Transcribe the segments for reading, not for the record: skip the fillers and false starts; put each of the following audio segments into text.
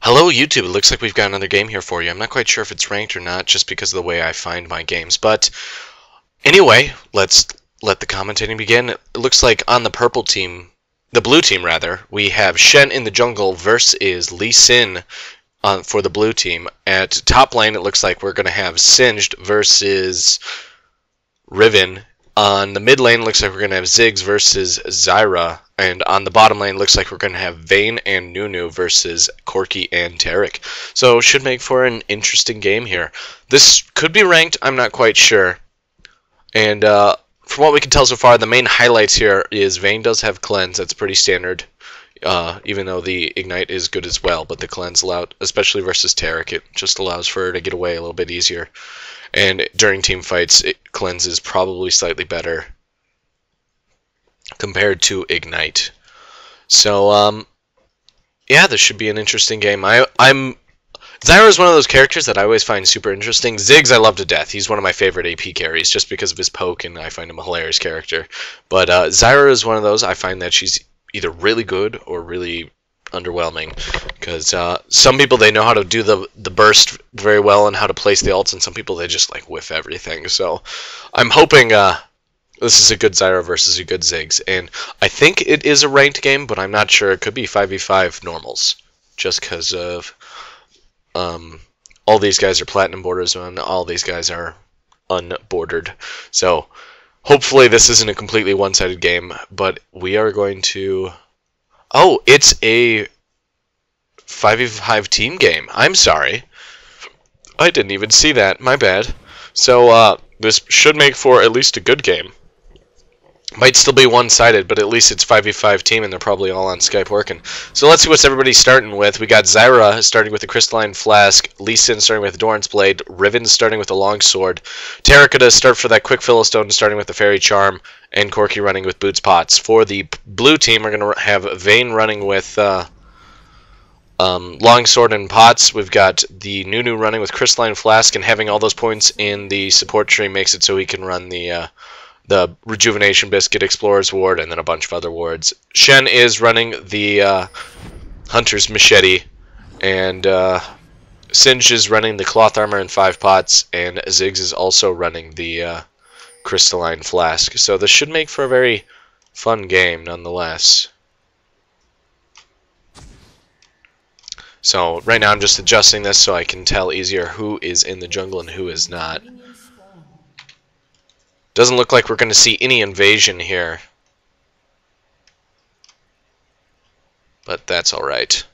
Hello YouTube, it looks like we've got another game here for you. I'm not quite sure if it's ranked or not, just because of the way I find my games. But anyway, let's let the commentating begin. It looks like on the purple team, the blue team rather, we have Shen in the jungle versus Lee Sin for the blue team. At top lane, it looks like we're going to have Singed versus Riven. On the mid lane, looks like we're going to have Ziggs versus Zyra. And on the bottom lane, looks like we're going to have Vayne and Nunu versus Corki and Taric. So should make for an interesting game here. This could be ranked, I'm not quite sure. And from what we can tell so far, the main highlights here is Vayne does have cleanse. That's pretty standard. Even though the Ignite is good as well. But the cleanse allowed, especially versus Taric, it just allows for her to get away a little bit easier. And during team fights, cleanse is probably slightly better compared to Ignite. So, yeah, this should be an interesting game. Zyra is one of those characters that I always find super interesting. Ziggs I love to death. He's one of my favorite AP carries just because of his poke, and I find him a hilarious character. But Zyra is one of those I find that she's either really good or really underwhelming, because some people, they know how to do the burst very well and how to place the ults, and some people they just like whiff everything. So I'm hoping this is a good Zyra versus a good Ziggs, and I think it is a ranked game, but I'm not sure. It could be 5v5 normals, just because of all these guys are platinum borders and all these guys are unbordered. So hopefully this isn't a completely one-sided game, but we are going to... Oh, it's a 5v5 team game. I'm sorry. I didn't even see that. My bad. So, this should make for at least a good game. Might still be one-sided, but at least it's 5v5 team, and they're probably all on Skype working. So let's see what everybody's starting with. We got Zyra starting with the Crystalline Flask, Lee Sin starting with the Doran's Blade, Riven starting with the Longsword, Taric to start for that Quick Philistone starting with the Fairy Charm, and Corki running with Boots Pots. For the blue team, we're going to have Vayne running with Longsword and Pots. We've got the Nunu running with Crystalline Flask, and having all those points in the support tree makes it so he can run the Rejuvenation Biscuit, Explorer's Ward, and then a bunch of other wards. Shen is running the Hunter's Machete, and Singed is running the Cloth Armor and 5 Pots, and Ziggs is also running the Crystalline Flask. So this should make for a very fun game nonetheless. So right now I'm just adjusting this so I can tell easier who is in the jungle and who is not. Doesn't look like we're going to see any invasion here, but that's alright.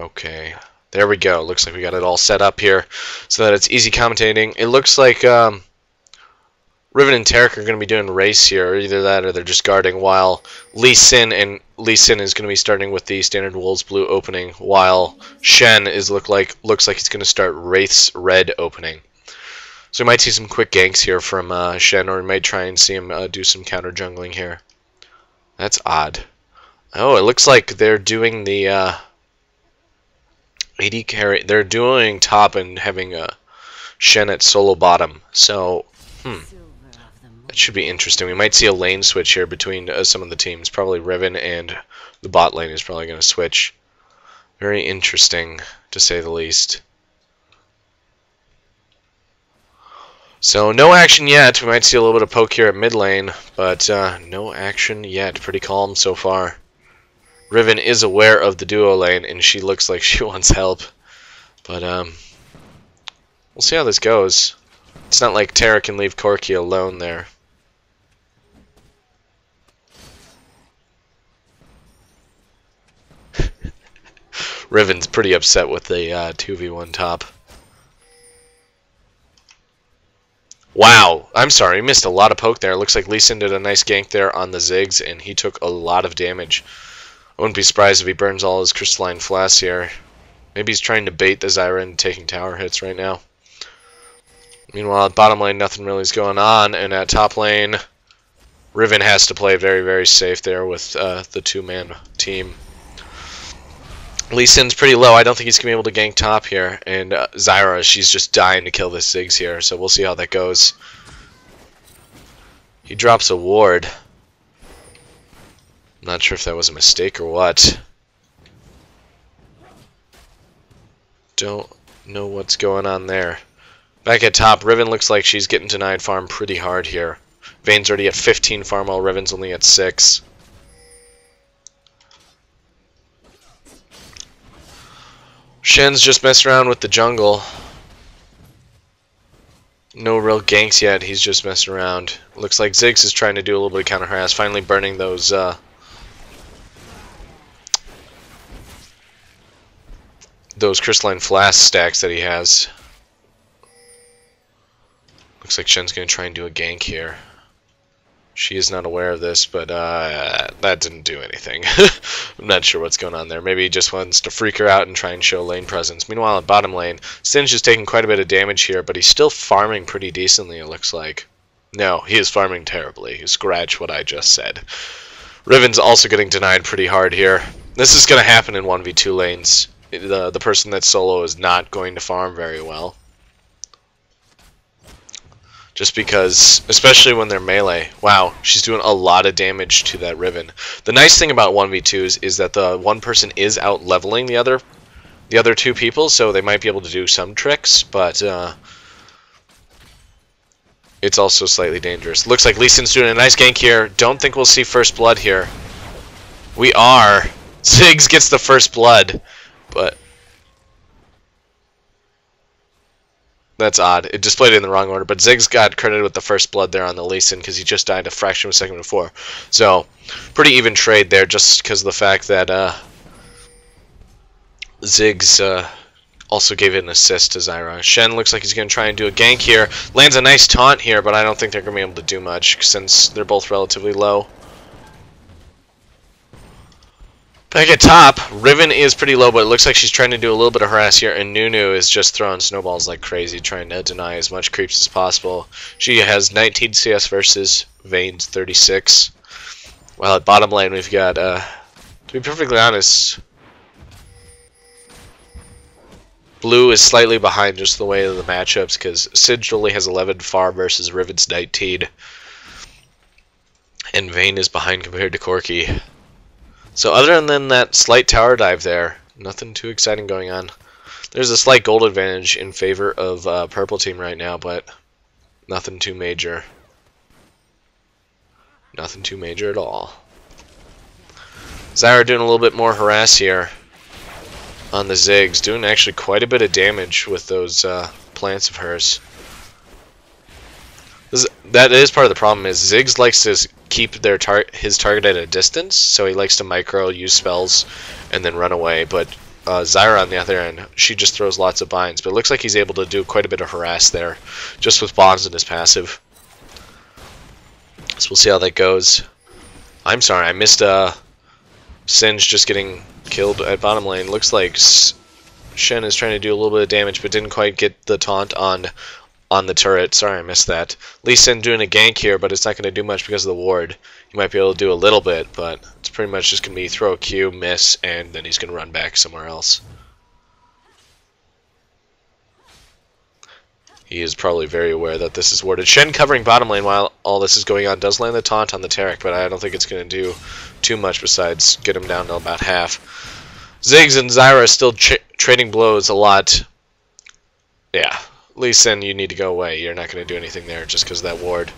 Okay, there we go. Looks like we got it all set up here so that it's easy commentating. It looks like Riven and Taric are going to be doing a race here, or either that or they're just guarding, while Lee Sin is going to be starting with the standard Wolves Blue opening, while Shen looks like he's going to start Wraith's Red opening. So we might see some quick ganks here from Shen, or we might try and see him do some counter jungling here. That's odd. Oh, it looks like they're doing the AD carry. They're doing top and having Shen at solo bottom. So, that should be interesting. We might see a lane switch here between some of the teams. Probably Riven and the bot lane is probably going to switch. Very interesting, to say the least. So, no action yet. We might see a little bit of poke here at mid lane, but no action yet. Pretty calm so far. Riven is aware of the duo lane, and she looks like she wants help. But, we'll see how this goes. It's not like Taric can leave Corki alone there. Riven's pretty upset with the 2v1 top. Wow, I'm sorry, he missed a lot of poke there. Looks like Lee Sin did a nice gank there on the Ziggs, and he took a lot of damage. I wouldn't be surprised if he burns all his Crystalline Flasks here. Maybe he's trying to bait the Zyra into taking tower hits right now. Meanwhile, at bottom lane, nothing really is going on, and at top lane, Riven has to play very, very safe there with the two-man team. Lee Sin's pretty low. I don't think he's going to be able to gank top here. And Zyra, she's just dying to kill this Ziggs here, so we'll see how that goes. He drops a ward. I'm not sure if that was a mistake or what. Don't know what's going on there. Back at top, Riven looks like she's getting denied farm pretty hard here. Vayne's already at 15 farm while Riven's only at 6. Shen's just messing around with the jungle. No real ganks yet, he's just messing around. Looks like Ziggs is trying to do a little bit of counter harass, finally burning those crystalline flask stacks that he has. Looks like Shen's going to try and do a gank here. She is not aware of this, but that didn't do anything. I'm not sure what's going on there. Maybe he just wants to freak her out and try and show lane presence. Meanwhile, at bottom lane, Singe is taking quite a bit of damage here, but he's still farming pretty decently, it looks like. No, he is farming terribly. Scratch what I just said. Riven's also getting denied pretty hard here. This is going to happen in 1v2 lanes. The person that's solo is not going to farm very well. Just because, especially when they're melee. Wow, she's doing a lot of damage to that Riven. The nice thing about 1v2s is that the one person is out leveling the other two people, so they might be able to do some tricks, but it's also slightly dangerous. Looks like Lee Sin's doing a nice gank here. Don't think we'll see first blood here. We are. Ziggs gets the first blood, but that's odd. It displayed it in the wrong order, but Ziggs got credited with the first blood there on the Lee Sin because he just died a fraction of a second before. So, pretty even trade there just because of the fact that Ziggs also gave it an assist to Zyra. Shen looks like he's going to try and do a gank here. Lands a nice taunt here, but I don't think they're going to be able to do much since they're both relatively low. Back at top, Riven is pretty low, but it looks like she's trying to do a little bit of harass here, and Nunu is just throwing snowballs like crazy, trying to deny as much creeps as possible. She has 19 CS versus Vayne's 36. While at bottom lane, we've got, to be perfectly honest, Blue is slightly behind just the way of the matchups, because Singed only has 11 farm versus Riven's 19. And Vayne is behind compared to Corki. So other than that slight tower dive there, nothing too exciting going on. There's a slight gold advantage in favor of purple team right now, but nothing too major. Nothing too major at all. Zyra doing a little bit more harass here on the Ziggs, doing actually quite a bit of damage with those plants of hers. That is part of the problem, is Ziggs likes to keep his target at a distance, so he likes to micro, use spells, and then run away. But Zyra, on the other end, she just throws lots of binds. But it looks like he's able to do quite a bit of harass there, just with bonds in his passive. So we'll see how that goes. I'm sorry, I missed Singe just getting killed at bottom lane. Looks like Shen is trying to do a little bit of damage, but didn't quite get the taunt on the turret. Sorry, I missed that. Lee Sin doing a gank here, but it's not going to do much because of the ward. He might be able to do a little bit, but it's pretty much just going to be throw a Q, miss, and then he's going to run back somewhere else. He is probably very aware that this is warded. Shen covering bottom lane while all this is going on does land the taunt on the Taric, but I don't think it's going to do too much besides get him down to about half. Ziggs and Zyra are still trading blows a lot. Yeah. Lee Sin, you need to go away. You're not going to do anything there just because of that ward.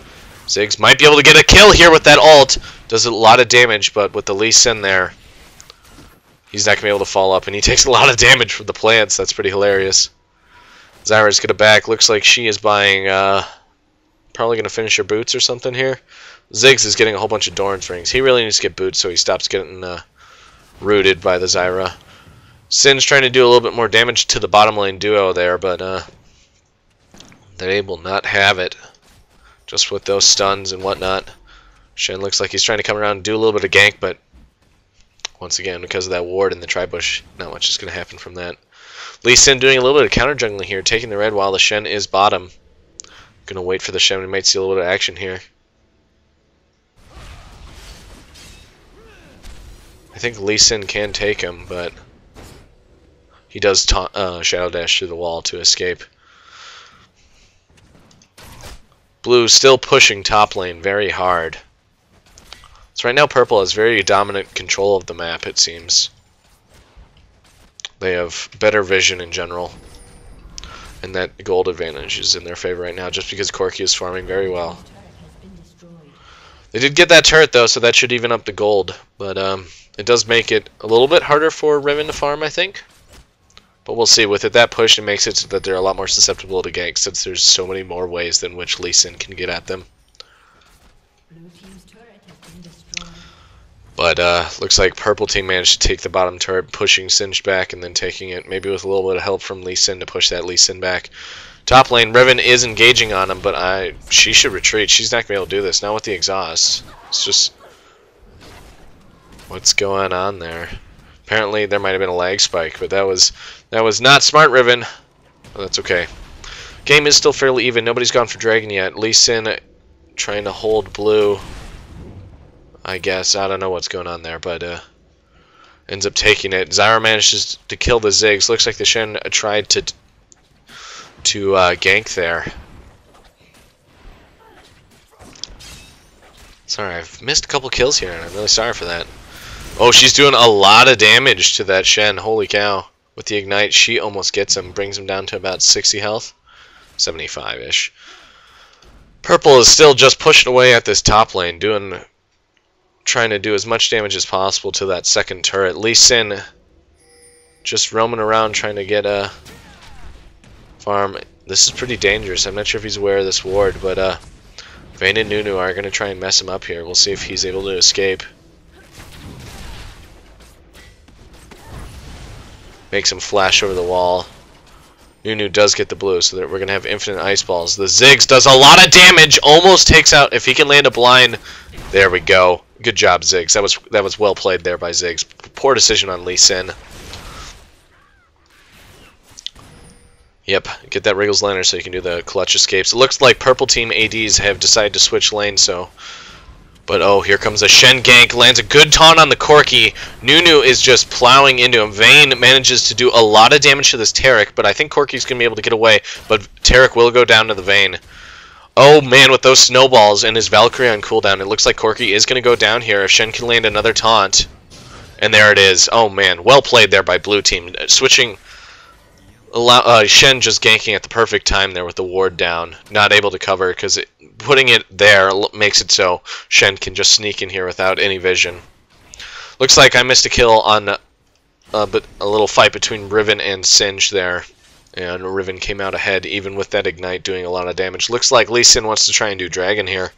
Ziggs might be able to get a kill here with that ult. Does a lot of damage, but with the Lee Sin there, he's not going to be able to follow up, and he takes a lot of damage from the plants. That's pretty hilarious. Zyra's going to back. Looks like she is buying, probably going to finish her boots or something here. Ziggs is getting a whole bunch of Doran's rings. He really needs to get boots so he stops getting rooted by the Zyra. Sin's trying to do a little bit more damage to the bottom lane duo there, but they will not have it, just with those stuns and whatnot. Shen looks like he's trying to come around and do a little bit of gank, but once again, because of that ward in the tri-bush, not much is going to happen from that. Lee Sin doing a little bit of counter jungling here, taking the red while the Shen is bottom. Going to wait for the Shen. We might see a little bit of action here. I think Lee Sin can take him, but he does shadow dash through the wall to escape. Blue still pushing top lane very hard. So right now Purple has very dominant control of the map, it seems. They have better vision in general. And that gold advantage is in their favor right now, just because Corki is farming very well. They did get that turret though, so that should even up the gold. But it does make it a little bit harder for Riven to farm, I think. But we'll see. With it, that push, it makes it so that they're a lot more susceptible to gank, since there's so many more ways than which Lee Sin can get at them. But looks like Purple Team managed to take the bottom turret, pushing Singed back, and then taking it, maybe with a little bit of help from Lee Sin to push that Lee Sin back. Top lane, Riven is engaging on him, but she should retreat. She's not going to be able to do this, not with the exhaust. It's just... what's going on there? Apparently there might have been a lag spike, but that was not smart, Riven. Well, that's okay. Game is still fairly even. Nobody's gone for Dragon yet. Lee Sin trying to hold blue, I guess. I don't know what's going on there, but ends up taking it. Zyra manages to kill the Ziggs. Looks like the Shen tried to gank there. Sorry, I've missed a couple kills here, and I'm really sorry for that. Oh, she's doing a lot of damage to that Shen. Holy cow. With the Ignite, she almost gets him. Brings him down to about 60 health. 75-ish. Purple is still just pushing away at this top lane, trying to do as much damage as possible to that second turret. Lee Sin just roaming around trying to get a farm. This is pretty dangerous. I'm not sure if he's aware of this ward, but Vayne and Nunu are going to try and mess him up here. We'll see if he's able to escape. Makes him flash over the wall. Nunu does get the blue, so that we're going to have infinite ice balls. The Ziggs does a lot of damage, almost takes out, if he can land a blind. There we go. Good job, Ziggs. That was well played there by Ziggs. Poor decision on Lee Sin. Yep, get that Wriggles Lantern so you can do the clutch escapes. It looks like Purple Team ADs have decided to switch lanes, so... but oh, here comes a Shen gank. Lands a good taunt on the Corki. Nunu is just plowing into him. Vayne manages to do a lot of damage to this Taric, but I think Corki's going to be able to get away. But Taric will go down to the Vayne. Oh man, with those snowballs and his Valkyrie on cooldown, it looks like Corki is going to go down here if Shen can land another taunt. And there it is. Oh man, well played there by Blue Team. Switching... Shen just ganking at the perfect time there with the ward down. Not able to cover because putting it there makes it so Shen can just sneak in here without any vision. Looks like I missed a kill on a little fight between Riven and Singed there. And Riven came out ahead even with that Ignite doing a lot of damage. Looks like Lee Sin wants to try and do Dragon here.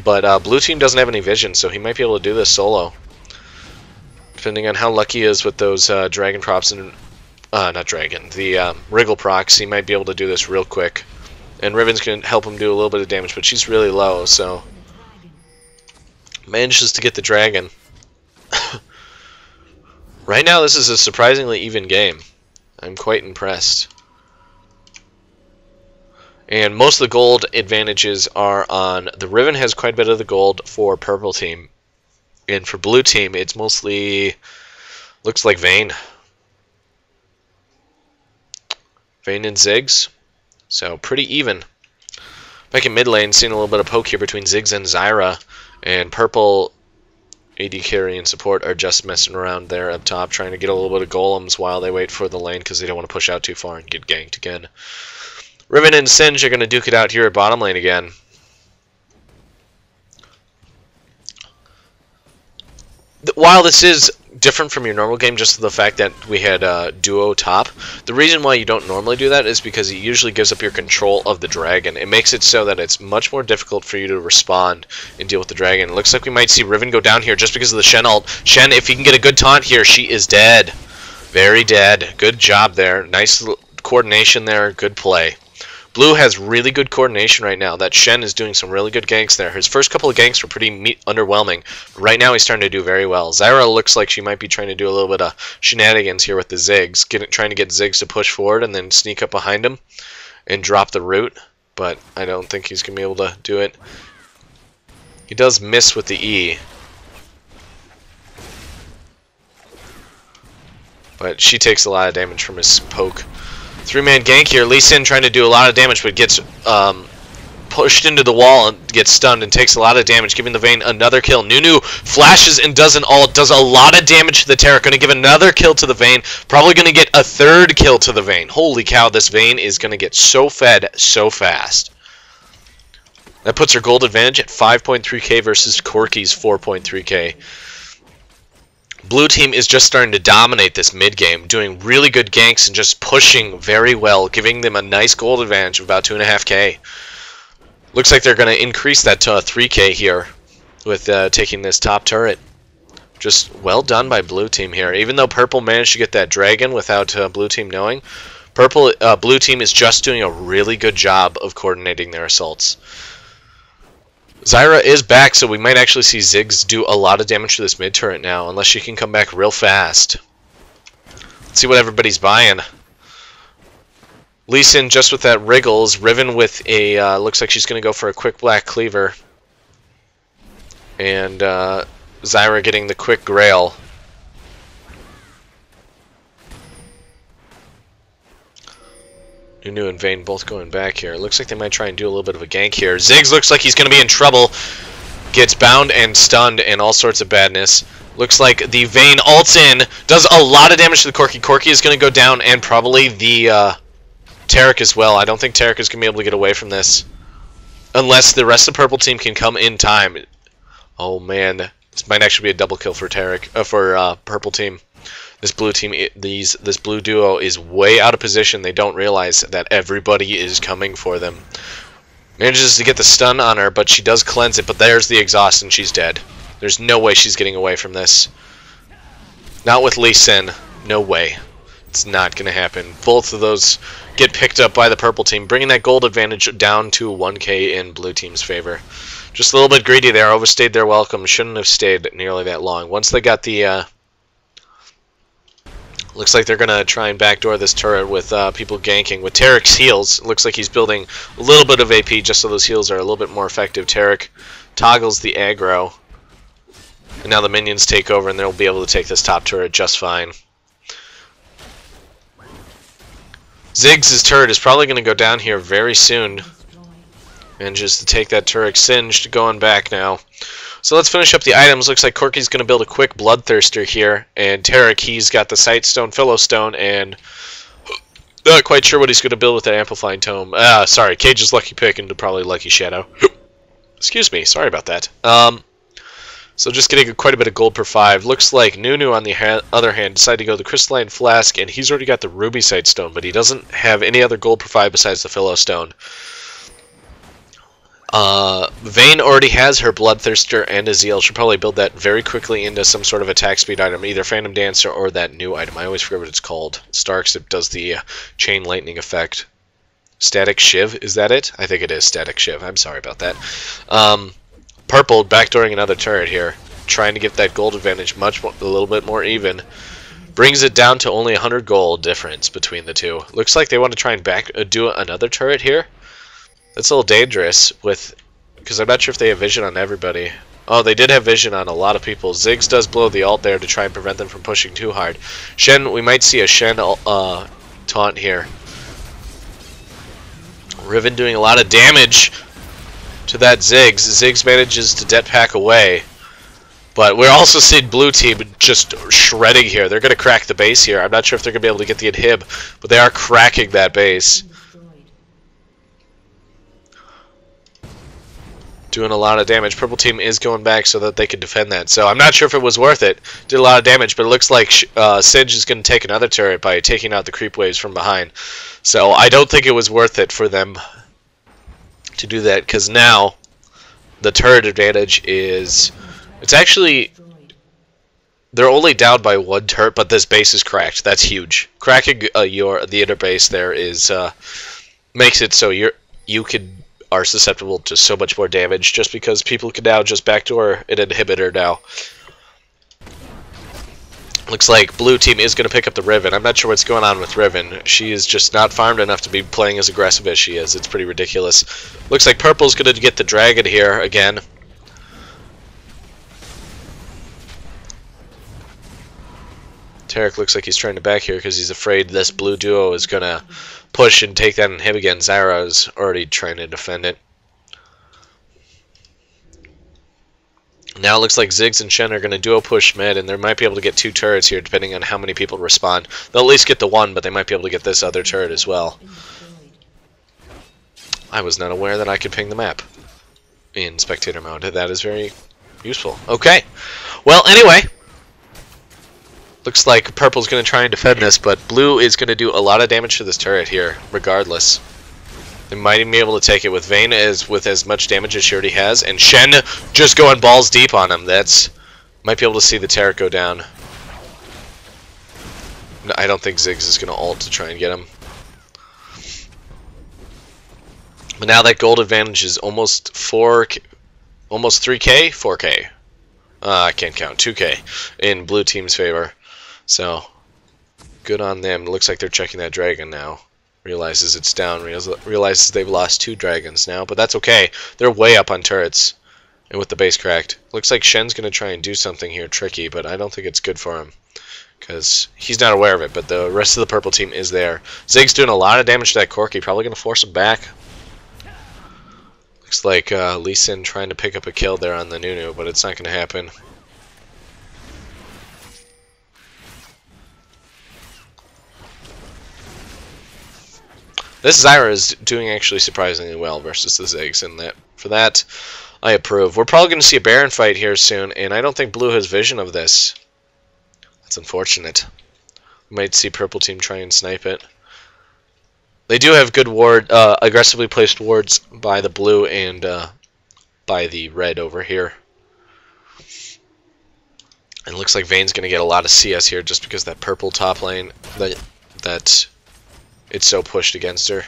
But Blue Team doesn't have any vision, so he might be able to do this solo. Depending on how lucky he is with those Dragon props and... not Dragon. The Wriggle procs, he might be able to do this real quick. And Riven's going to help him do a little bit of damage, but she's really low, so... manages to get the Dragon. Right now, this is a surprisingly even game. I'm quite impressed. And most of the gold advantages are on... the Riven has quite a bit of the gold for Purple Team. And for Blue Team, it's mostly... looks like Vayne. Vayne and Ziggs. So, pretty even. Back in mid lane, seeing a little bit of poke here between Ziggs and Zyra. And Purple, AD carry and support are just messing around there up top, trying to get a little bit of golems while they wait for the lane because they don't want to push out too far and get ganked again. Riven and Singed are going to duke it out here at bottom lane again. While this is different from your normal game, just the fact that we had duo top, the reason why you don't normally do that is because it usually gives up your control of the dragon. It makes it so that it's much more difficult for you to respond and deal with the dragon. It looks like we might see Riven go down here just because of the Shen ult. Shen, if he can get a good taunt here, she is dead. Very dead. Good job there. Nice coordination there. Good play. Blue has really good coordination right now. That Shen is doing some really good ganks there. His first couple of ganks were pretty underwhelming. Right now he's starting to do very well. Zyra looks like she might be trying to do a little bit of shenanigans here with the Ziggs. Trying to get Ziggs to push forward and then sneak up behind him and drop the root. But I don't think he's going to be able to do it. He does miss with the E. But she takes a lot of damage from his poke. Three-man gank here. Lee Sin trying to do a lot of damage, but gets pushed into the wall and gets stunned and takes a lot of damage, giving the Vayne another kill. Nunu flashes and does an ult, does a lot of damage to the Taric, going to give another kill to the Vayne, probably going to get a third kill to the Vayne. Holy cow, this Vayne is going to get so fed so fast. That puts her gold advantage at 5.3k versus Corki's 4.3k. Blue team is just starting to dominate this mid game, doing really good ganks and just pushing very well, giving them a nice gold advantage of about 2.5k. Looks like they're going to increase that to 3k here with taking this top turret. Just well done by blue team here. Even though purple managed to get that dragon without blue team knowing, blue team is just doing a really good job of coordinating their assaults. Zyra is back, so we might actually see Ziggs do a lot of damage to this mid turret now, unless she can come back real fast. Let's see what everybody's buying. Lee Sin just with that wriggles. Riven with a, looks like she's going to go for a quick black cleaver. And Zyra getting the quick grail. Nunu and Vayne both going back here. Looks like they might try and do a little bit of a gank here. Ziggs looks like he's going to be in trouble. Gets bound and stunned and all sorts of badness. Looks like the Vayne ults in. Does a lot of damage to the Corki. Corki is going to go down and probably the Taric as well. I don't think Taric is going to be able to get away from this. Unless the rest of the purple team can come in time. Oh man. This might actually be a double kill for Taric, for purple team. This blue team, this blue duo is way out of position. They don't realize that everybody is coming for them. Manages to get the stun on her, but she does cleanse it. But there's the exhaust, and she's dead. There's no way she's getting away from this. Not with Lee Sin. No way. It's not going to happen. Both of those get picked up by the purple team, bringing that gold advantage down to 1k in blue team's favor. Just a little bit greedy there. Overstayed their welcome. Shouldn't have stayed nearly that long. Once they got the... looks like they're going to try and backdoor this turret with people ganking. With Taric's heals, it looks like he's building a little bit of AP just so those heals are a little bit more effective. Taric toggles the aggro. And now the minions take over and they'll be able to take this top turret just fine. Ziggs' turret is probably going to go down here very soon. Manages to take that turret singed, going back now. So let's finish up the items. Looks like Corki's going to build a quick Bloodthirster here. And Taric, he's got the Sightstone, Philostone, and not quite sure what he's going to build with that Amplifying Tome. Sorry, Cage's Lucky Pick into probably Lucky Shadow. Excuse me, sorry about that. So just getting quite a bit of gold per 5. Looks like Nunu, on the other hand, decided to go the Crystalline Flask, and he's already got the Ruby Sightstone, but he doesn't have any other gold per 5 besides the Philostone. Vayne already has her Bloodthirster and a Zeal. She'll probably build that very quickly into some sort of attack speed item, either Phantom Dancer or that new item. I always forget what it's called. Starks, it does the Chain Lightning effect. Static Shiv, is that it? I think it is Static Shiv. I'm sorry about that. Purple, backdooring another turret here. Trying to get that gold advantage a little bit more even. Brings it down to only 100 gold difference between the two. Looks like they want to try and do another turret here. That's a little dangerous, because I'm not sure if they have vision on everybody. Oh, they did have vision on a lot of people. Ziggs does blow the ult there to try and prevent them from pushing too hard. Shen, we might see a Shen taunt here. Riven doing a lot of damage to that Ziggs. Ziggs manages to det pack away. But we're also seeing blue team just shredding here. They're going to crack the base here. I'm not sure if they're going to be able to get the inhib, but they are cracking that base. Doing a lot of damage. Purple team is going back so that they can defend that. So I'm not sure if it was worth it. Did a lot of damage, but it looks like Singe is going to take another turret by taking out the creep waves from behind. So I don't think it was worth it for them to do that, because now the turret advantage is... It's actually... They're only down by one turret, but this base is cracked. That's huge. Cracking the inner base there is makes it so you are susceptible to so much more damage, just because people can now just backdoor an inhibitor now. Looks like blue team is going to pick up the Riven. I'm not sure what's going on with Riven. She is just not farmed enough to be playing as aggressive as she is. It's pretty ridiculous. Looks like purple's going to get the dragon here again. Taric looks like he's trying to back here because he's afraid this blue duo is going to push and take that inhib again. Zyra is already trying to defend it. Now it looks like Ziggs and Shen are going to duo push mid, and they might be able to get 2 turrets here depending on how many people respond. They'll at least get the one, but they might be able to get this other turret as well. I was not aware that I could ping the map in spectator mode. That is very useful. Okay. Well, anyway. Looks like purple's going to try and defend this, but blue is going to do a lot of damage to this turret here, regardless. They might even be able to take it with Vayne with as much damage as she already has, and Shen just going balls deep on him. Might be able to see the Taric go down. No, I don't think Ziggs is going to ult to try and get him. But now that gold advantage is almost 3k, 4k. I can't count. 2k in blue team's favor. So good on them. It looks like they're checking that dragon now. Realizes it's down. Realizes they've lost 2 dragons now, but that's okay. They're way up on turrets, and with the base cracked. Looks like Shen's gonna try and do something here tricky, but I don't think it's good for him because he's not aware of it. But the rest of the purple team is there. Ziggs doing a lot of damage to that Corki. Probably gonna force him back. Looks like Lee Sin trying to pick up a kill there on the Nunu, but it's not gonna happen. This Zyra is doing actually surprisingly well versus the Ziggs, and for that, I approve. We're probably going to see a Baron fight here soon, and I don't think blue has vision of this. That's unfortunate. We might see purple team try and snipe it. They do have good aggressively placed wards by the blue and by the red over here. And it looks like Vayne's going to get a lot of CS here just because that purple top lane that it's so pushed against her.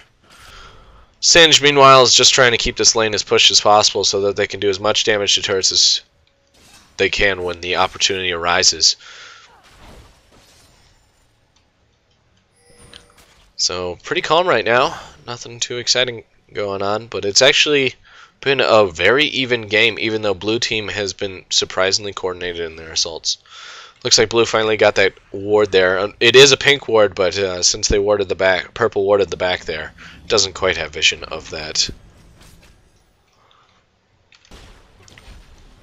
Singe, meanwhile, is just trying to keep this lane as pushed as possible so that they can do as much damage to turrets as they can when the opportunity arises. So, pretty calm right now. Nothing too exciting going on, but it's actually been a very even game, even though blue team has been surprisingly coordinated in their assaults. Looks like blue finally got that ward there. It is a pink ward, but since they warded the back, purple warded the back there, it doesn't quite have vision of that.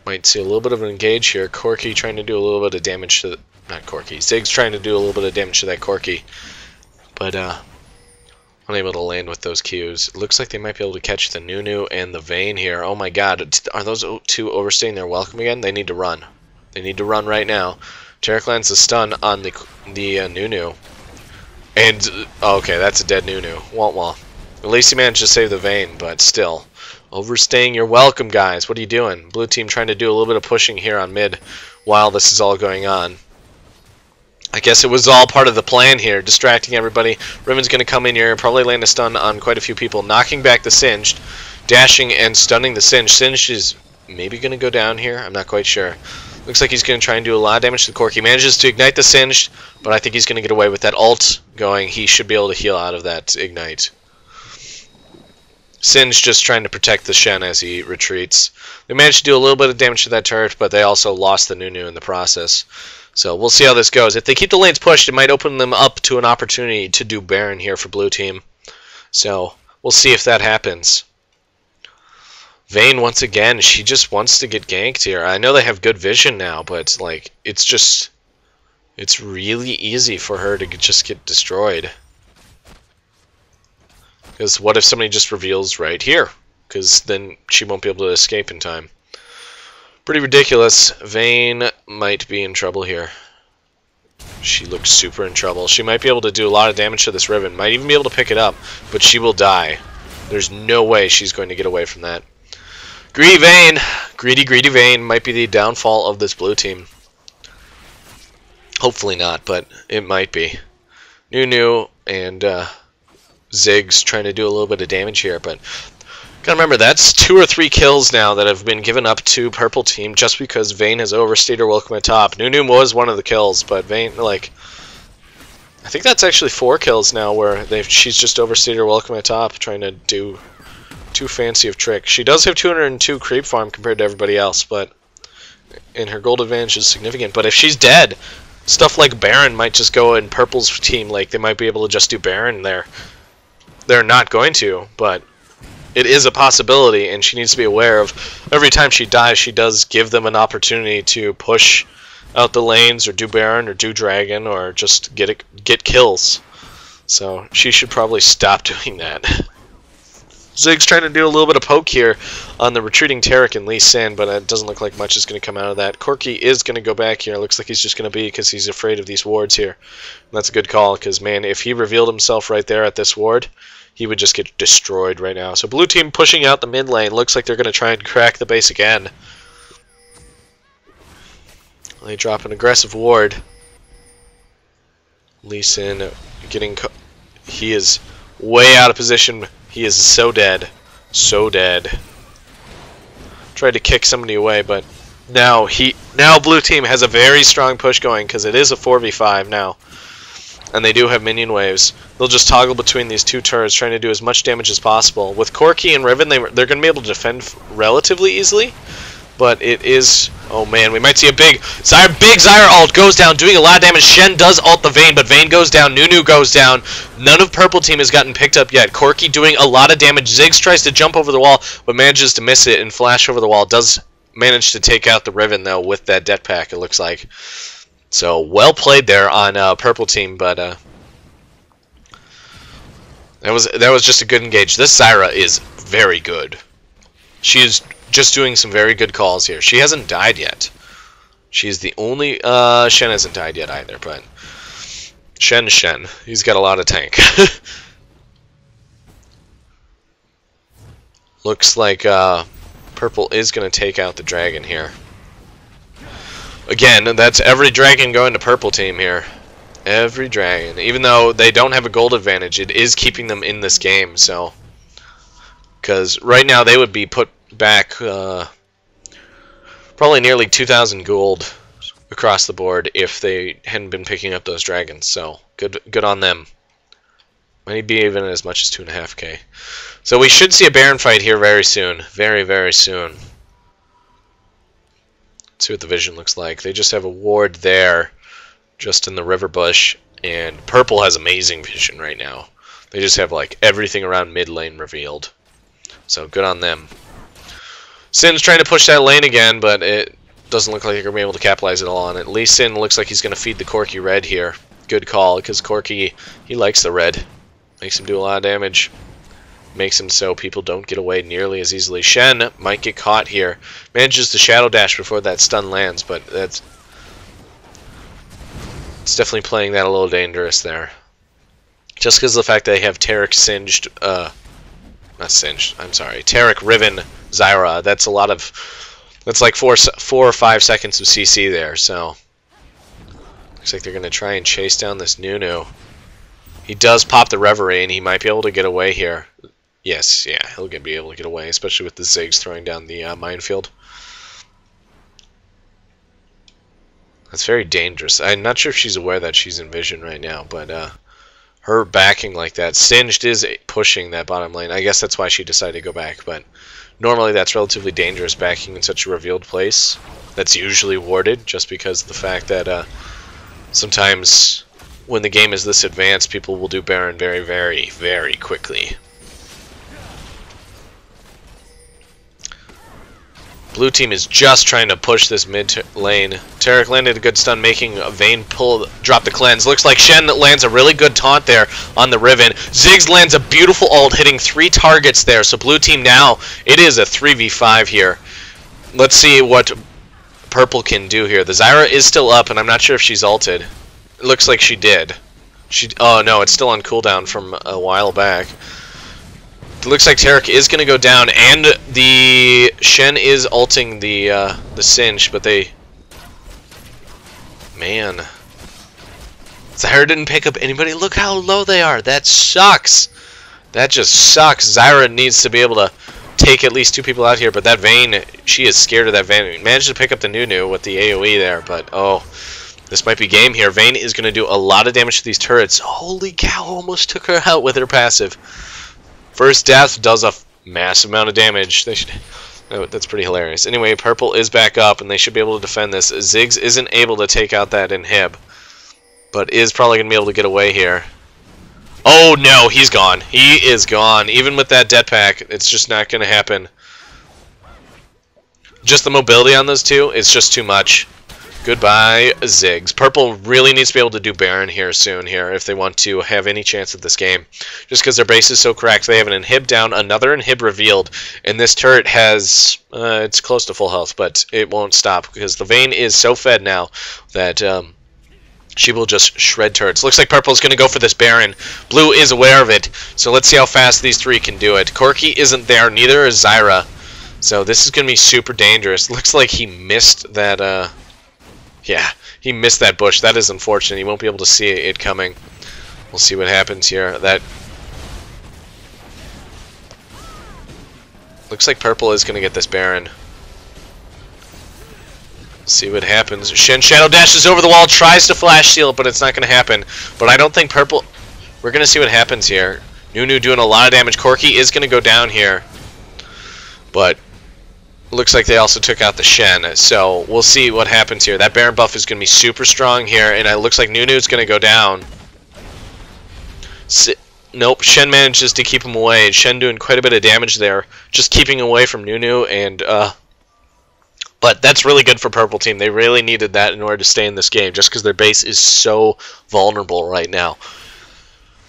Might see a little bit of an engage here. Corki trying to do a little bit of damage to not Corki. Ziggs trying to do a little bit of damage to that Corki, but unable to land with those Qs. It looks like they might be able to catch the Nunu and the Vayne here. Oh my God, are those 2 overstaying their welcome again? They need to run. They need to run right now. Taric lands a stun on the Nunu. And, okay, that's a dead Nunu. Wah. At least he managed to save the Vayne, but still. Overstaying your welcome, guys. What are you doing? Blue team trying to do a little bit of pushing here on mid while this is all going on. I guess it was all part of the plan here, distracting everybody. Riven's going to come in here and probably land a stun on quite a few people, knocking back the Singed, dashing and stunning the Singed. Singed is maybe going to go down here. I'm not quite sure. Looks like he's going to try and do a lot of damage to the Corki. He manages to ignite the Singed, but I think he's going to get away with that ult going. He should be able to heal out of that ignite. Singed just trying to protect the Shen as he retreats. They managed to do a little bit of damage to that turret, but they also lost the Nunu in the process. So we'll see how this goes. If they keep the lanes pushed, it might open them up to an opportunity to do Baron here for blue team. So we'll see if that happens. Vayne, once again, she just wants to get ganked here. I know they have good vision now, but like it's really easy for her to just get destroyed. Because what if somebody just reveals right here? Because then she won't be able to escape in time. Pretty ridiculous. Vayne might be in trouble here. She looks super in trouble. She might be able to do a lot of damage to this Riven. Might even be able to pick it up, but she will die. There's no way she's going to get away from that. Greedy Vayne! Greedy Vayne might be the downfall of this blue team. Hopefully not, but it might be. Nunu and Ziggs trying to do a little bit of damage here, but gotta remember, that's 2 or 3 kills now that have been given up to purple team just because Vayne has overstayed her welcome at top. Nunu was one of the kills, but Vayne, like, I think that's actually 4 kills now where she's just overstayed her welcome at top trying to do too fancy of trick. She does have 202 creep farm compared to everybody else, and her gold advantage is significant. But if she's dead, stuff like Baron might just go in purple's team. Like, they might be able to just do Baron there. They're not going to, but it is a possibility, and she needs to be aware of every time she dies, she does give them an opportunity to push out the lanes, or do Baron, or do Dragon, or just get kills. So she should probably stop doing that. Ziggs trying to do a little bit of poke here on the retreating Taric and Lee Sin, but it doesn't look like much is going to come out of that. Corki is going to go back here. Looks like he's just going to be because he's afraid of these wards here. And that's a good call because, man, if he revealed himself right there at this ward, he would just get destroyed right now. So blue team pushing out the mid lane. Looks like they're going to try and crack the base again. They drop an aggressive ward. Lee Sin getting... He is way out of position. He is so dead. So dead. Tried to kick somebody away, but now blue team has a very strong push going because it is a 4v5 now. And they do have minion waves. They'll just toggle between these two turrets, trying to do as much damage as possible. With Corki and Riven, they're going to be able to defend relatively easily. But it is... Oh man, we might see a big Zyra ult goes down, doing a lot of damage. Shen does ult the Vayne, but Vayne goes down. Nunu goes down. None of purple team has gotten picked up yet. Corki doing a lot of damage. Ziggs tries to jump over the wall, but manages to miss it and flash over the wall. Does manage to take out the Riven, though, with that death pack, it looks like. So, well played there on purple team, but that was just a good engage. This Zyra is very good. She is just doing some very good calls here. She hasn't died yet. She's the only... Shen hasn't died yet either, but... Shen. He's got a lot of tank. Looks like purple is going to take out the dragon here. Again, that's every dragon going to purple team here. Every dragon. Even though they don't have a gold advantage, it is keeping them in this game, so... Because right now they would be put back probably nearly 2,000 gold across the board if they hadn't been picking up those dragons. So good on them. Might be even as much as 2.5k. So we should see a Baron fight here very soon. Very, very soon. Let's see what the vision looks like. They just have a ward there, just in the river bush, and purple has amazing vision right now. They just have like everything around mid lane revealed. So good on them. Sin's trying to push that lane again, but it doesn't look like they're going to be able to capitalize at all on it. Lee Sin looks like he's going to feed the Corki red here. Good call, because Corki, he likes the red. Makes him do a lot of damage. Makes him so people don't get away nearly as easily. Shen might get caught here. Manages to shadow dash before that stun lands, but it's definitely playing that a little dangerous there. Just because of the fact that they have Taric singed... Not singed, I'm sorry. Taric, Riven, Zyra. That's a lot of... That's like 4 or 5 seconds of CC there, so... Looks like they're going to try and chase down this Nunu. He does pop the Reverie, and he might be able to get away here. Yes, yeah, he'll be able to get away, especially with the Ziggs throwing down the minefield. That's very dangerous. I'm not sure if she's aware that she's in vision right now, but... her backing like that. Singed is pushing that bottom lane. I guess that's why she decided to go back, but normally that's relatively dangerous backing in such a revealed place. That's usually warded, just because of the fact that sometimes when the game is this advanced, people will do Baron very, very, very quickly. Blue team is just trying to push this mid lane. Taric landed a good stun, making Vayne drop the cleanse. Looks like Shen lands a really good taunt there on the Riven. Ziggs lands a beautiful ult, hitting 3 targets there. So blue team now, it is a 3v5 here. Let's see what purple can do here. The Zyra is still up, and I'm not sure if she's ulted. It looks like she did. Oh no, it's still on cooldown from a while back. It looks like Taric is going to go down, and the Shen is ulting the Singe, but they... Man. Zyra didn't pick up anybody. Look how low they are. That sucks. That just sucks. Zyra needs to be able to take at least 2 people out here, but that Vayne, she is scared of that Vayne. Managed to pick up the Nunu with the AoE there, but oh, this might be game here. Vayne is going to do a lot of damage to these turrets. Holy cow, almost took her out with her passive. First death does a massive amount of damage. That's pretty hilarious. Anyway, purple is back up, and they should be able to defend this. Ziggs isn't able to take out that inhib, but is probably going to be able to get away here. Oh no, he's gone. He is gone. Even with that jetpack, it's just not going to happen. Just the mobility on those two is just too much. Goodbye, Ziggs. Purple really needs to be able to do Baron here soon here if they want to have any chance at this game. Just because their base is so cracked. They have an inhib down, another inhib revealed, and this turret has, it's close to full health, but it won't stop because the Vayne is so fed now that she will just shred turrets. Looks like Purple is going to go for this Baron. Blue is aware of it, so let's see how fast these three can do it. Corki isn't there, neither is Zyra. So this is going to be super dangerous. Looks like he missed that, yeah, he missed that bush. That is unfortunate. He won't be able to see it coming. We'll see what happens here. That looks like Purple is going to get this Baron. See what happens. Shen shadow dashes over the wall, tries to flash seal, but it's not going to happen. But I don't think Purple... We're going to see what happens here. Nunu doing a lot of damage. Corki is going to go down here. But looks like they also took out the Shen. So we'll see what happens here. That Baron buff is going to be super strong here. And it looks like Nunu is going to go down. Nope, Shen manages to keep him away. Shen doing quite a bit of damage there. Just keeping away from Nunu and... But that's really good for Purple Team. They really needed that in order to stay in this game, just because their base is so vulnerable right now.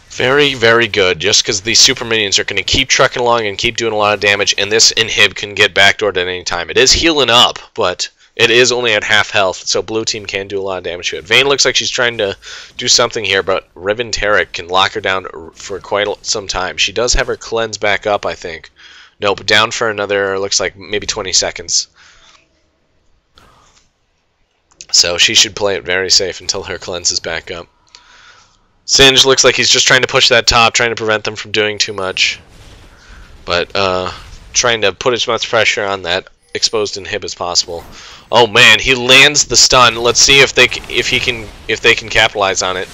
Very, very good, just because these super minions are going to keep trucking along and keep doing a lot of damage, and this inhib can get backdoored at any time. It is healing up, but it is only at half health, so Blue Team can do a lot of damage to it. Vayne looks like she's trying to do something here, but Riven Taric can lock her down for quite some time. She does have her cleanse back up, I think. Nope, down for another, looks like maybe 20 seconds. So she should play it very safe until her cleanse is back up. Singe looks like he's just trying to push that top, trying to prevent them from doing too much. But trying to put as much pressure on that exposed inhib as possible. Oh man, he lands the stun. Let's see if they can capitalize on it.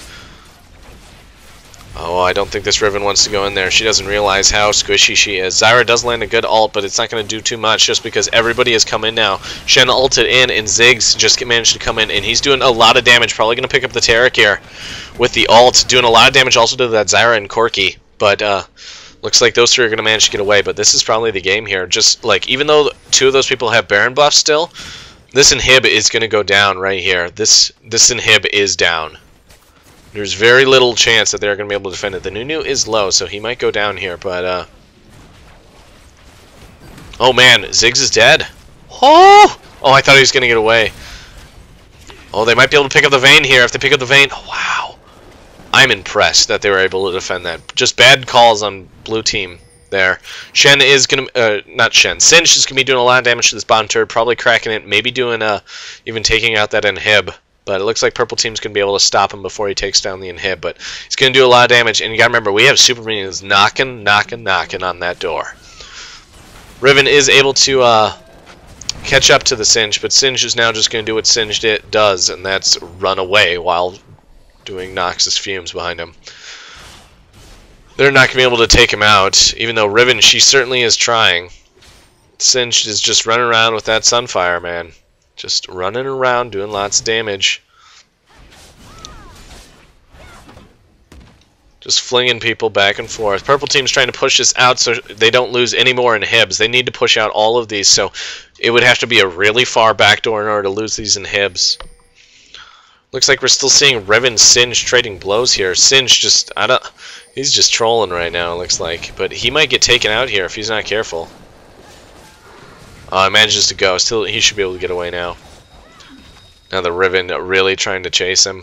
Oh, I don't think this Riven wants to go in there. She doesn't realize how squishy she is. Zyra does land a good ult, but it's not going to do too much just because everybody has come in now. Shen ulted in, and Ziggs just managed to come in, and he's doing a lot of damage. Probably going to pick up the Taric here with the ult. Doing a lot of damage also to that Zyra and Corki. But looks like those three are going to manage to get away. But this is probably the game here. Just like, even though two of those people have Baron buffs still, this inhib is going to go down right here. This inhib is down. There's very little chance that they're going to be able to defend it. The Nunu is low, so he might go down here, but, oh, man, Ziggs is dead. Oh, I thought he was going to get away. Oh, they might be able to pick up the Vayne here. If they pick up the Vayne, oh, wow. I'm impressed that they were able to defend that. Just bad calls on Blue Team there. Shen is going to, not Shen, Singe is going to be doing a lot of damage to this bottom turret, probably cracking it, maybe doing, even taking out that inhib. But it looks like Purple Team's going to be able to stop him before he takes down the inhib. But he's going to do a lot of damage. And you got to remember, we have super minions knocking on that door. Riven is able to catch up to the Singe. But Singe is now just going to do what Singe does. And that's run away while doing Noxus fumes behind him. They're not going to be able to take him out. Even though Riven, she certainly is trying. Singe is just running around with that Sunfire, man. Just running around, doing lots of damage. Just flinging people back and forth. Purple Team's trying to push this out so they don't lose any more inhibs. They need to push out all of these, so it would have to be a really far backdoor in order to lose these inhibs. Looks like we're still seeing Riven Singe trading blows here. Singe just, he's just trolling right now, it looks like. But he might get taken out here if he's not careful. He manages to go. Still, he should be able to get away now. Now the Riven really trying to chase him.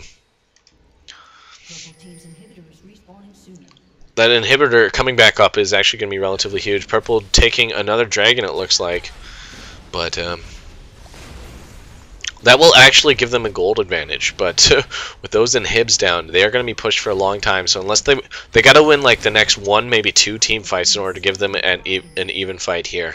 That inhibitor coming back up is actually going to be relatively huge. Purple taking another dragon, it looks like. But that will actually give them a gold advantage. But with those inhibs down, they are going to be pushed for a long time. So unless they got to win like the next one, maybe two team fights in order to give them an even fight here.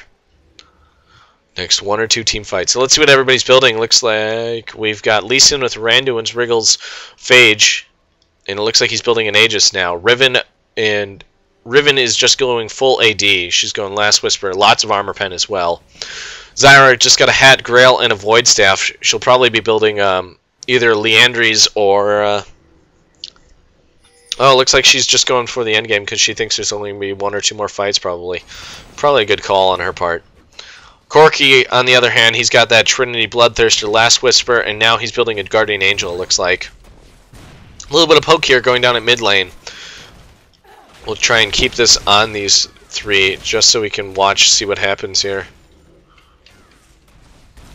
Next one or two team fights. So let's see what everybody's building. Looks like we've got Lee Sin with Randuin's Wriggles Phage. And it looks like he's building an Aegis now. Riven is just going full AD. She's going Last Whisper. Lots of armor pen as well. Zyra just got a Hat, Grail, and a Void Staff. She'll probably be building either Leandry's or Oh, it looks like she's just going for the end game because she thinks there's only going to be 1 or 2 more fights, probably. Probably a good call on her part. Corki, on the other hand, he's got that Trinity Bloodthirster, Last Whisper, and now he's building a Guardian Angel, it looks like. A little bit of poke here going down at mid lane. We'll try and keep this on these 3 just so we can see what happens here.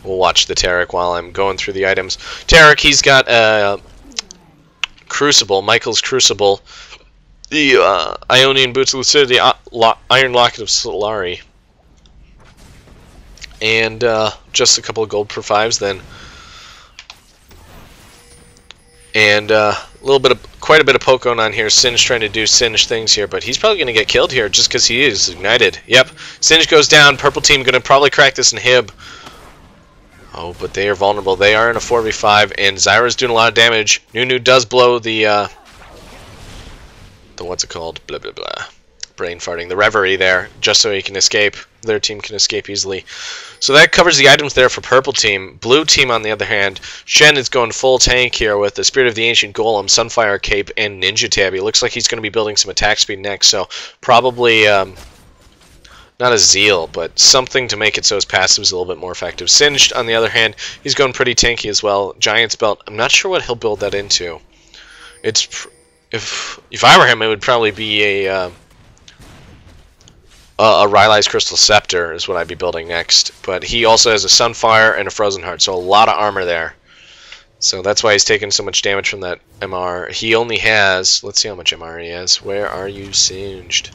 We'll watch the Taric while I'm going through the items. Taric, he's got Crucible, Michael's Crucible, the Ionian Boots of Lucidity, Iron Locket of Solari, and just a couple of gold per 5s then. And quite a bit of poke going on here. Singe trying to do Singe things here, but he's probably going to get killed here just because he is ignited. Yep, Singe goes down. Purple team going to probably crack this inhib. Oh, but they are vulnerable. They are in a 4v5, and Zyra's doing a lot of damage. Nunu does blow the what's it called? Blah blah blah. Brain farting. The Reverie there, just so he can escape. Their team can escape easily. So that covers the items there for purple team. Blue team, on the other hand, Shen is going full tank here with the Spirit of the Ancient Golem, Sunfire Cape, and Ninja Tabby. Looks like he's going to be building some attack speed next, so probably not a Zeal, but something to make it so his passive is a little bit more effective. Singed, on the other hand, he's going pretty tanky as well. Giant's Belt, I'm not sure what he'll build that into. If I were him, it would probably be a Rylai's Crystal Scepter is what I'd be building next. But he also has a Sunfire and a Frozen Heart, so a lot of armor there. So that's why he's taking so much damage from that MR. He only has, let's see how much MR he has. Where are you, Singed?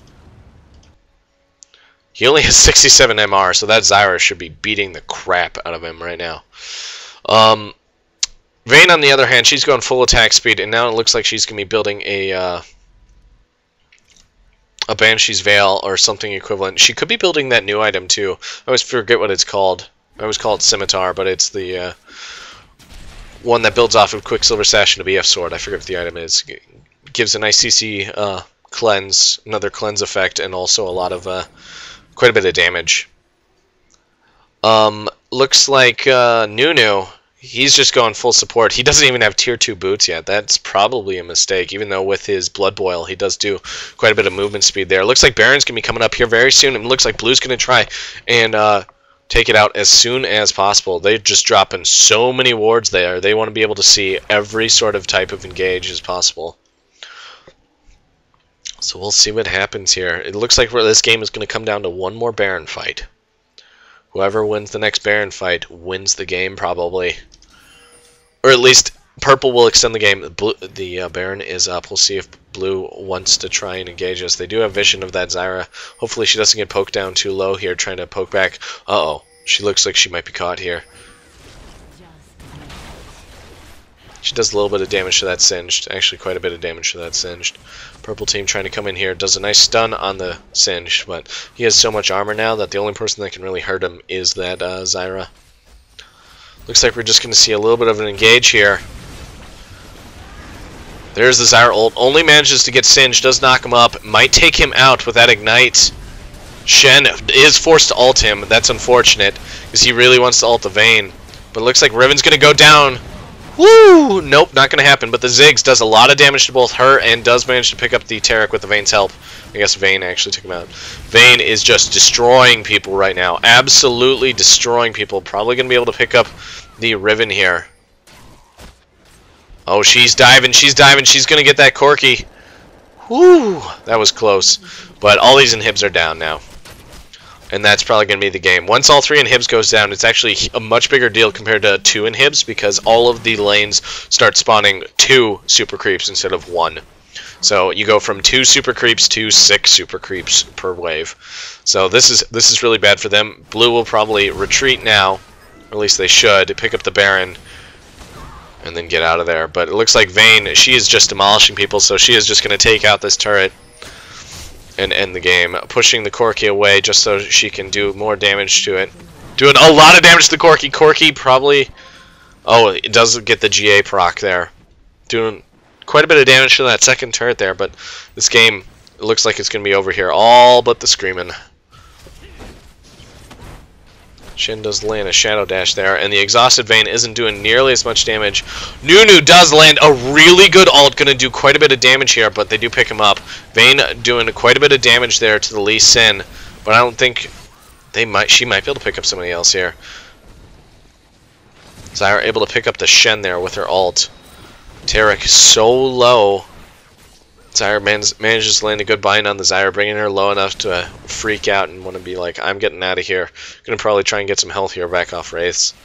He only has 67 MR, so that Zyra should be beating the crap out of him right now. Vayne, on the other hand, she's going full attack speed, and now it looks like she's going to be building a Banshee's Veil or something equivalent. She could be building that new item too. I always forget what it's called. I always call it Scimitar, but it's the one that builds off of Quicksilver Sash and a BF Sword. I forget what the item is. It gives a nice CC cleanse, another cleanse effect, and also a lot of quite a bit of damage. Looks like Nunu, he's just going full support. He doesn't even have tier 2 boots yet. That's probably a mistake, even though with his Blood Boil he does do quite a bit of movement speed there. Looks like Baron's going to be coming up here very soon, and it looks like Blue's going to try and take it out as soon as possible. They're just dropping so many wards there. They want to be able to see every sort of type of engage as possible. So we'll see what happens here. It looks like this game is going to come down to one more Baron fight. Whoever wins the next Baron fight wins the game, probably. Or at least purple will extend the game. The Baron is up. We'll see if blue wants to try and engage us. They do have vision of that Zyra. Hopefully she doesn't get poked down too low here, trying to poke back. Uh-oh. She looks like she might be caught here. She does a little bit of damage to that Singed. Actually, quite a bit of damage to that Singed. Purple team trying to come in here. Does a nice stun on the Singed, but he has so much armor now that the only person that can really hurt him is that Zyra. Looks like we're just going to see a little bit of an engage here. There's the Zyra ult. Only manages to get Singed. Does knock him up. Might take him out with that Ignite. Shen is forced to ult him. That's unfortunate, because he really wants to ult the Vayne. But it looks like Riven's going to go down. Woo! Nope, not going to happen. But the Ziggs does a lot of damage to both her and does manage to pick up the Taric with the Vayne's help. I guess Vayne actually took him out. Vayne is just destroying people right now. Absolutely destroying people. Probably going to be able to pick up the Riven here. Oh, she's diving. She's diving. She's going to get that Corki. Woo! That was close. But all these inhibs are down now. And that's probably going to be the game. Once all 3 inhibs goes down, it's actually a much bigger deal compared to 2 inhibs, because all of the lanes start spawning 2 super creeps instead of 1. So you go from 2 super creeps to 6 super creeps per wave. So this is really bad for them. Blue will probably retreat now, or at least they should, pick up the Baron, and then get out of there. But it looks like Vayne, she is just demolishing people, so she is just going to take out this turret and end the game, pushing the Corki away just so she can do more damage to it. Doing a lot of damage to the Corki. Corki probably... Oh, it does get the GA proc there. Doing quite a bit of damage to that second turret there, but this game, it looks like it's going to be over here. All but the Screamin'. Shen does land a Shadow Dash there, and the exhausted Vayne isn't doing nearly as much damage. Nunu does land a really good ult, gonna do quite a bit of damage here, but they do pick him up. Vayne doing quite a bit of damage there to the Lee Sin, but I don't think she might be able to pick up somebody else here. Zyra able to pick up the Shen there with her ult. Taric so low. Zyra manages to land a good bind on the Zyra, bringing her low enough to freak out and want to be like, I'm getting out of here. Gonna probably try and get some health here back off Wraiths.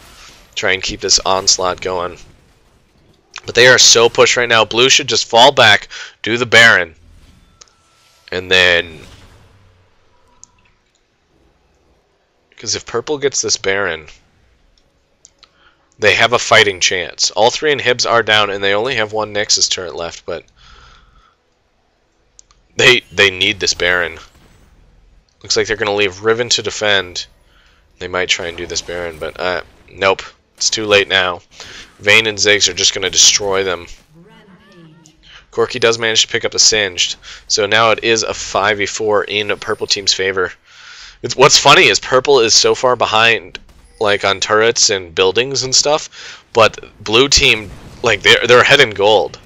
Try and keep this onslaught going. But they are so pushed right now. Blue should just fall back, do the Baron. And then... because if Purple gets this Baron, they have a fighting chance. All three inhibs are down, and they only have one Nexus turret left, but... They need this Baron. Looks like they're going to leave Riven to defend. They might try and do this Baron, but nope. It's too late now. Vayne and Ziggs are just going to destroy them. Corki does manage to pick up the Singed. So now it is a 5v4 in Purple Team's favor. What's funny is Purple is so far behind, like on turrets and buildings and stuff, but Blue Team, like they're ahead in gold.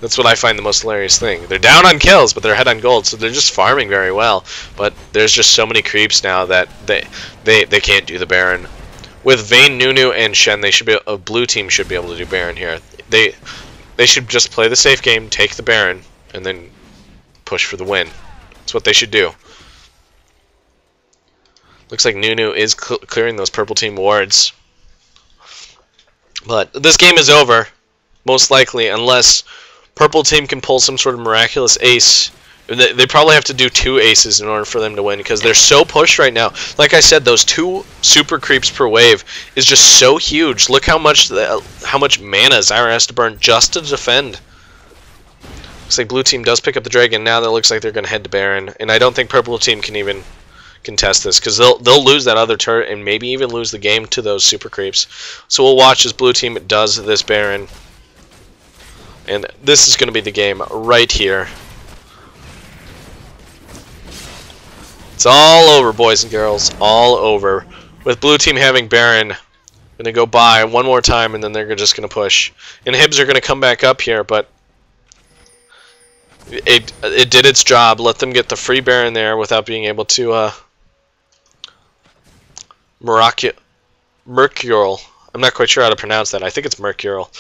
That's what I find the most hilarious thing. They're down on kills, but they're ahead on gold, so they're just farming very well. But there's just so many creeps now that they can't do the Baron. With Vayne, Nunu, and Shen, they should be Blue Team should be able to do Baron here. They should just play the safe game, take the Baron, and then push for the win. That's what they should do. Looks like Nunu is clearing those Purple Team wards. But this game is over, most likely, unless Purple Team can pull some sort of miraculous ace. They probably have to do 2 aces in order for them to win, because they're so pushed right now. Like I said, those 2 super creeps per wave is just so huge. Look how much mana Zyra has to burn just to defend. Looks like Blue Team does pick up the Dragon. Now that looks like they're going to head to Baron. And I don't think Purple Team can even contest this, because they'll lose that other turret and maybe even lose the game to those super creeps. So we'll watch as Blue Team does this Baron. And this is going to be the game right here. It's all over, boys and girls. All over. With Blue Team having Baron, going to go by one more time, and then they're just going to push. And Hibs are going to come back up here, but it did its job. Let them get the free Baron there without being able to Mercurial. I'm not quite sure how to pronounce that. I think it's Mercurial.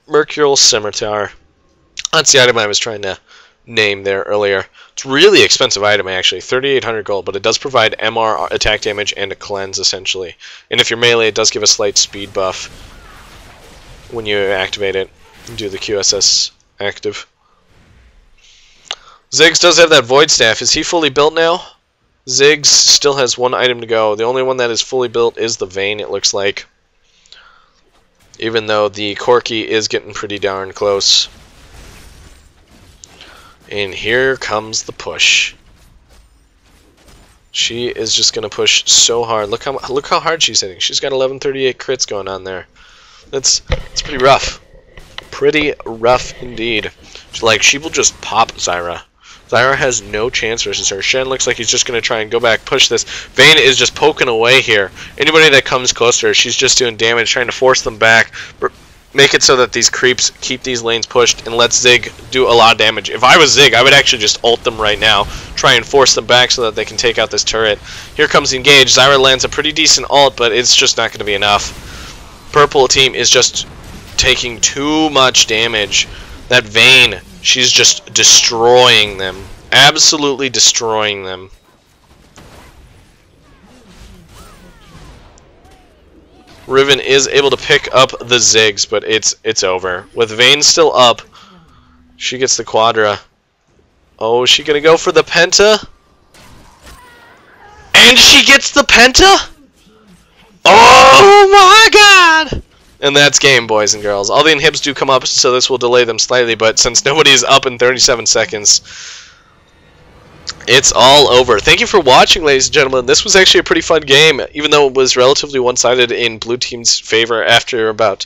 Mercurial Scimitar. That's the item I was trying to name there earlier. It's a really expensive item, actually. 3,800 gold, but it does provide MR attack damage and a cleanse, essentially. And if you're melee, it does give a slight speed buff when you activate it and do the QSS active. Ziggs does have that Void Staff. Is he fully built now? Ziggs still has 1 item to go. The only one that is fully built is the Vayne, it looks like. Even though the Corki is getting pretty darn close. And here comes the push. She is just going to push so hard. Look how hard she's hitting. She's got 1138 crits going on there. It's pretty rough. Pretty rough indeed. She will just pop Zyra. Zyra has no chance versus her. Shen looks like he's just going to try and go back, push this. Vayne is just poking away here. Anybody that comes closer, she's just doing damage, trying to force them back. Make it so that these creeps keep these lanes pushed and let Zig do a lot of damage. If I was Zig, I would actually just ult them right now. Try and force them back so that they can take out this turret. Here comes the engage. Zyra lands a pretty decent ult, but it's just not going to be enough. Purple Team is just taking too much damage. That Vayne, she's just destroying them. Absolutely destroying them. Riven is able to pick up the Ziggs, but it's over. With Vayne still up, she gets the Quadra. Oh, is she gonna go for the Penta? And she gets the Penta? Oh my god! And that's game, boys and girls. All the inhibs do come up, so this will delay them slightly, but since nobody's up in 37 seconds, it's all over. Thank you for watching, ladies and gentlemen. This was actually a pretty fun game, even though it was relatively one-sided in Blue Team's favor after about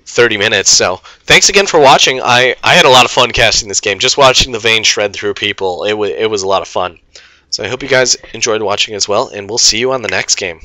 30 minutes. So, thanks again for watching. I had a lot of fun casting this game. Just watching the Vayne shred through people, it was a lot of fun. So I hope you guys enjoyed watching as well, and we'll see you on the next game.